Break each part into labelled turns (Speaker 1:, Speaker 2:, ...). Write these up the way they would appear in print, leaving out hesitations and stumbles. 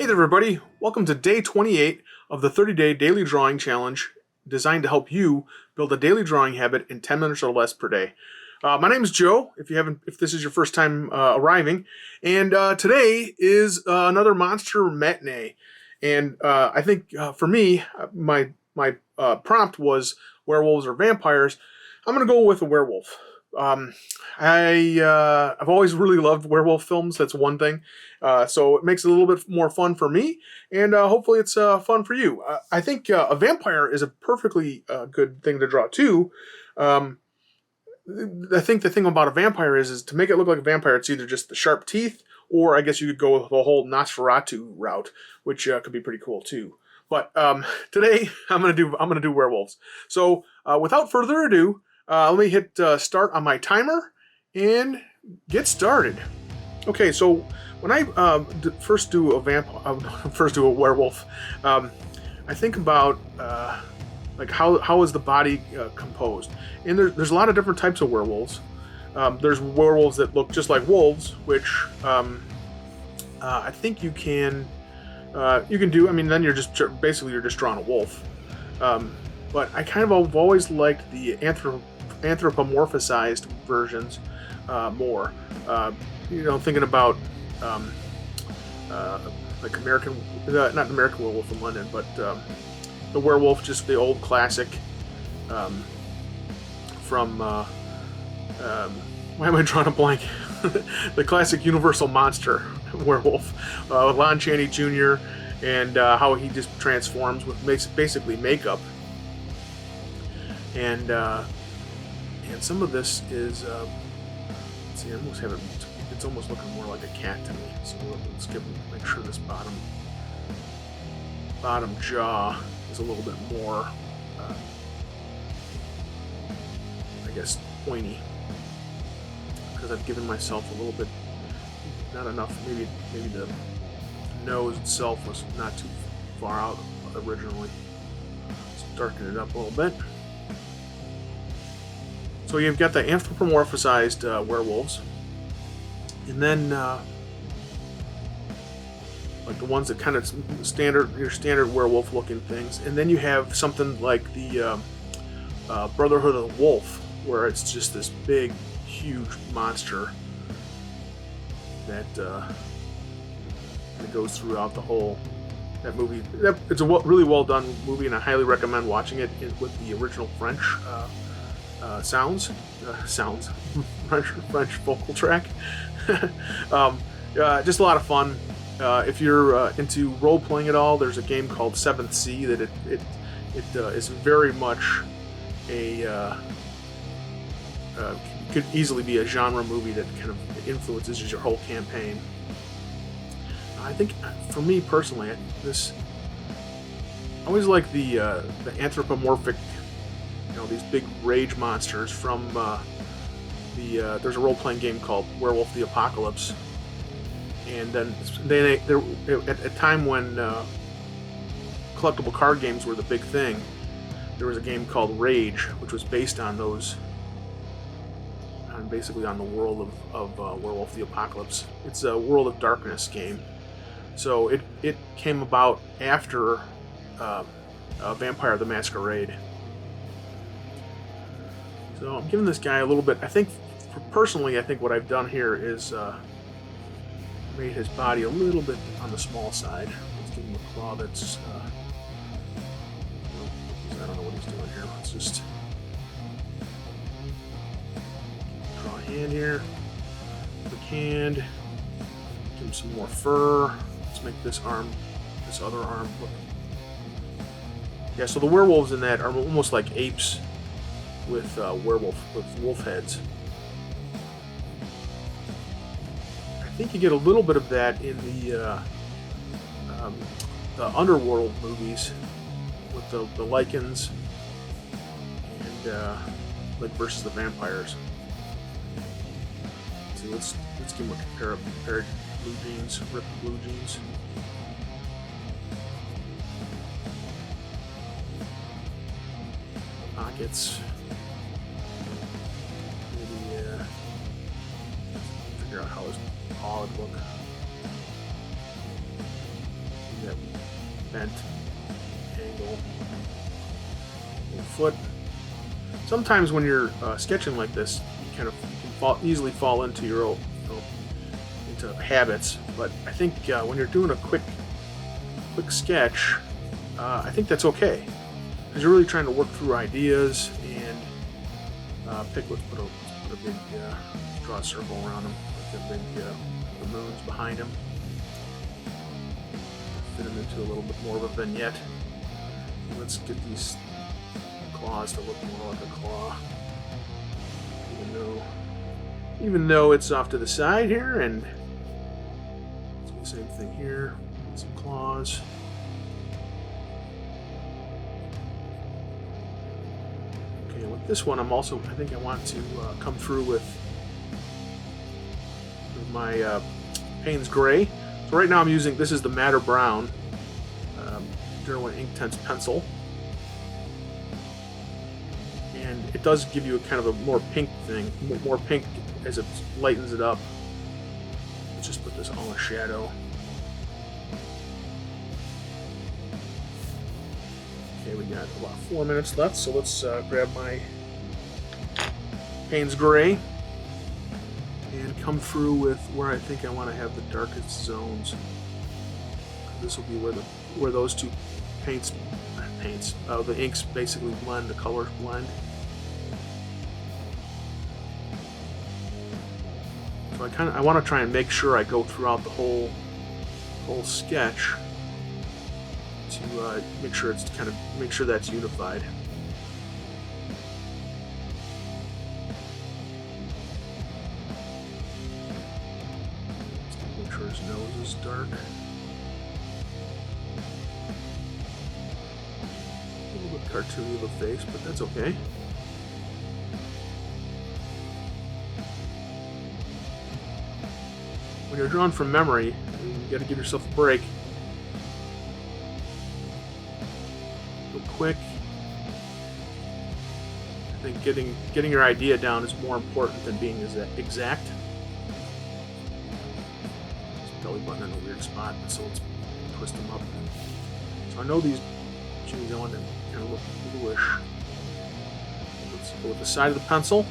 Speaker 1: there, everybody. Welcome to day 28 of the 30-day daily drawing challenge designed to help you build a daily drawing habit in 10 minutes or less per day. My name is Joe, if this is your first time arriving, and today is another monster matinee. And I think for me, my prompt was werewolves or vampires. I'm going to go with a werewolf. I've always really loved werewolf films. That's one thing. So it makes it a little bit more fun for me, and hopefully it's fun for you. I think a vampire is a perfectly good thing to draw too. I think the thing about a vampire is to make it look like a vampire, it's either just the sharp teeth, or I guess you could go with the whole Nosferatu route, which could be pretty cool too. But today I'm gonna do werewolves. So without further ado, let me hit start on my timer and get started. Okay, so when I first do a werewolf, I think about like how is the body composed, and there's a lot of different types of werewolves. There's werewolves that look just like wolves, which I think you can do. I mean, then you're just drawing a wolf. But I kind of have always liked the anthropomorphized versions more. Thinking about like not American Werewolf in London, but the werewolf, just the old classic from why am I drawing a blank? The classic Universal monster werewolf with Lon Chaney Jr. and how he just transforms with basically makeup, and some of this is see, I almost have it. It's almost looking more like a cat to me. So let's make sure this bottom jaw is a little bit more, I guess, pointy, because I've given myself a little bit, not enough. Maybe the nose itself was not too far out originally. Let's darken it up a little bit. So you've got the anthropomorphized werewolves, and then like the ones that kind of your standard werewolf looking things, and then you have something like the Brotherhood of the Wolf, where it's just this big, huge monster that goes throughout the whole movie. It's a really well done movie, and I highly recommend watching it with the original French sounds, French vocal track. Just a lot of fun. If you're into role playing at all, there's a game called 7th Sea that it is very much could easily be a genre movie that kind of influences your whole campaign. I think for me personally, I always like the anthropomorphic, these big rage monsters from there's a role-playing game called Werewolf the Apocalypse, and then there at a time when collectible card games were the big thing, there was a game called Rage, which was based on those, basically on the world of Werewolf the Apocalypse. It's a World of Darkness game, so it came about after Vampire the Masquerade. So I'm giving this guy a little bit, I think what I've done here is made his body a little bit on the small side. Let's give him a claw that's, I don't know what he's doing here. Let's just draw a hand here, quick hand, give him some more fur. Let's make this other arm look. Yeah, so the werewolves in that are almost like apes with wolf heads. I think you get a little bit of that in the Underworld movies with the Lycans and like versus the vampires. So let's give them a pair of blue jeans, ripped blue jeans. Pockets. Figure out how his paw would look. bent angle. Foot. Sometimes when you're sketching like this, you kind of easily fall into your own, into habits. But I think when you're doing a quick sketch, I think that's okay, because you're really trying to work through ideas and let's put a big draw a circle around them, like a big the moons behind him. Fit them into a little bit more of a vignette. Let's get these claws to look more like a claw, even though it's off to the side here, and let's do the same thing here. Get some claws. Okay, with this one, I think I want to come through with my Paynes gray. So right now I'm using, this is the Madder Brown Derwent Inktense pencil. And it does give you a kind of a more pink thing, more pink as it lightens it up. Let's just put this all in shadow. Okay, we got about 4 minutes left, so let's grab my Paynes gray and come through with where I think I want to have the darkest zones. This will be where those two the inks basically blend, the colors blend. So I want to try and make sure I go throughout the whole sketch to make sure that's unified. Let's make sure his nose is dark. A little bit cartoony of a face, but that's okay. When you're drawing from memory, you got to give yourself a break. Go quick. I think getting your idea down is more important than being exact. This belly button in a weird spot, so let's twist them up. So I know these should go in and kind of look bluish. Let's go with the side of the pencil.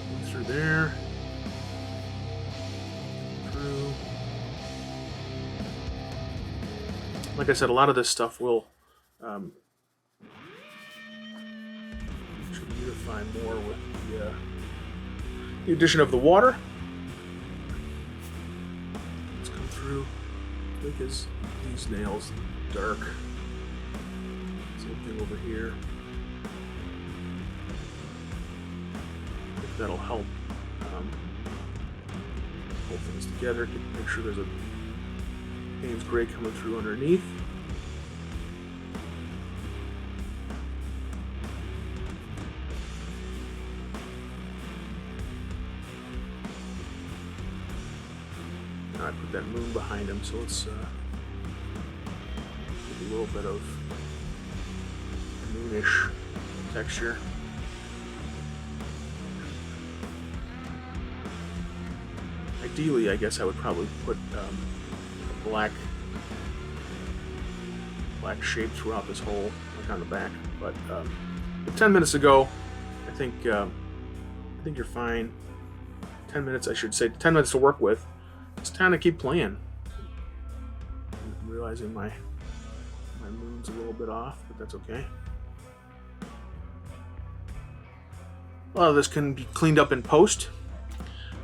Speaker 1: Go through there. Like I said, a lot of this stuff will should unify more with the addition of the water. Let's come through. Make these nails dark. Same thing over here. I think that'll help hold things together. Make sure there's a Paynes gray coming through underneath. Now I put that moon behind him, so let's give a little bit of moonish texture. Ideally, I guess I would probably put black shape throughout this hole, like on the back. But 10 minutes ago, I think you're fine. 10 minutes, I should say. 10 minutes to work with. Just kind of keep playing. I'm realizing my moon's a little bit off, but that's okay. A lot of this can be cleaned up in post.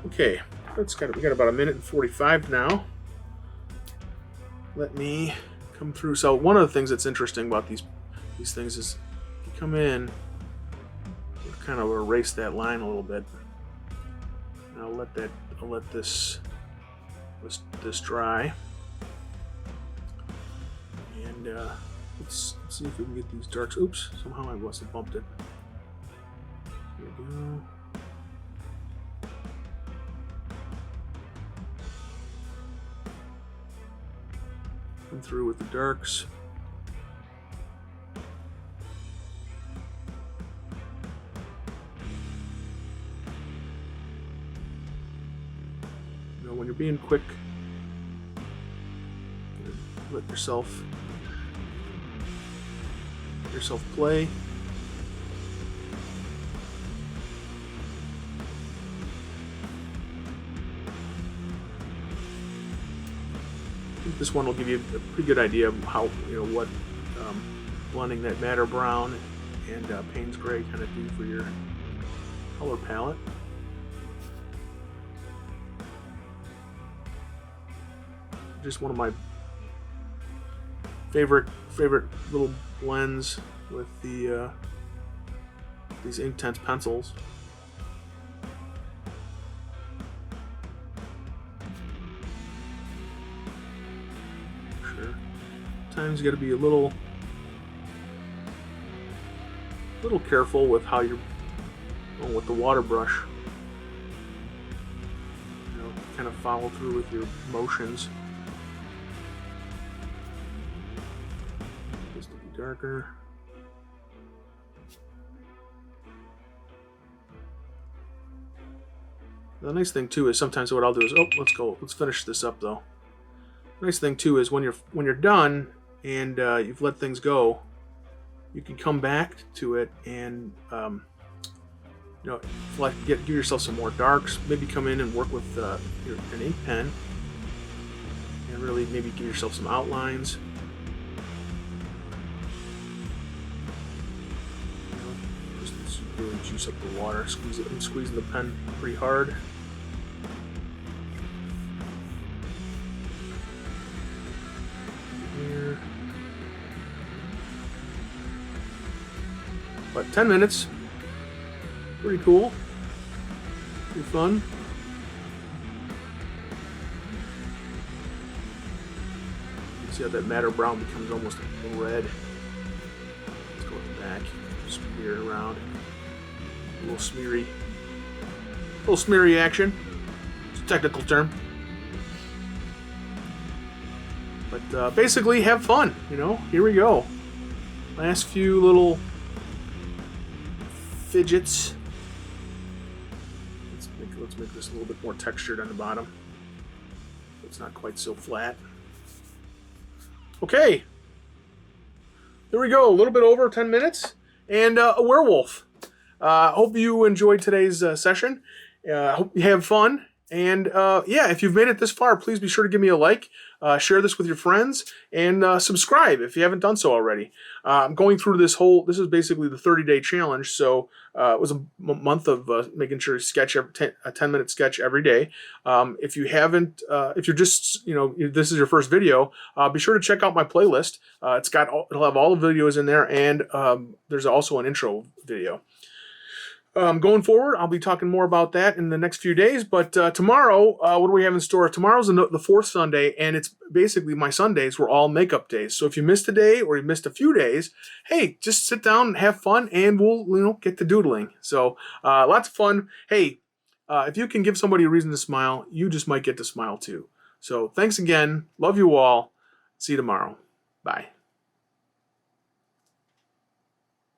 Speaker 1: Okay, we got about 1 minute and 45 now. Let me come through. So one of the things that's interesting about these things is you come in, we'll kind of erase that line a little bit. And I'll let this dry. And let's see if we can get these darks. Oops, somehow I must have bumped it. Here we go. Come through with the darks. You know, when you're being quick, let yourself play. I think this one will give you a pretty good idea of how, what blending that madder brown and Paynes gray kind of do for your color palette. Just one of my favorite little blends with the these Inktense pencils. Sure, sometimes you got to be a little careful with how you're going with the water brush. Kind of follow through with your motions. Just to be darker. The nice thing too is sometimes what I'll do is, let's finish this up though. The nice thing too is when you're done and you've let things go, you can come back to it and give yourself some more darks. Maybe come in and work with an ink pen and really maybe give yourself some outlines. Just really juice up the water. I'm squeezing the pen pretty hard. Here. But 10 minutes. Pretty cool. Pretty fun. You can see how that madder brown becomes almost a red. Let's go with the back. Smear it around. A little smeary action. It's a technical term. But basically, have fun. Here we go. Last few little fidgets. Let's make this a little bit more textured on the bottom. So it's not quite so flat. Okay. There we go. A little bit over 10 minutes. And a werewolf. Hope you enjoyed today's session. Hope you have fun. And yeah, if you've made it this far, please be sure to give me a like. Share this with your friends. And subscribe if you haven't done so already. I'm going through this is basically the 30-day challenge. So it was a month of making sure to sketch a 10-minute sketch every day. If you haven't, if you're just, this is your first video, be sure to check out my playlist. It'll have all the videos in there, and there's also an intro video. Going forward, I'll be talking more about that in the next few days. But tomorrow, what do we have in store? Tomorrow's the fourth Sunday, and it's basically my Sundays were all makeup days. So if you missed a day or you missed a few days, hey, just sit down and have fun, and we'll get to doodling. So lots of fun. Hey, if you can give somebody a reason to smile, you just might get to smile too. So thanks again. Love you all. See you tomorrow. Bye.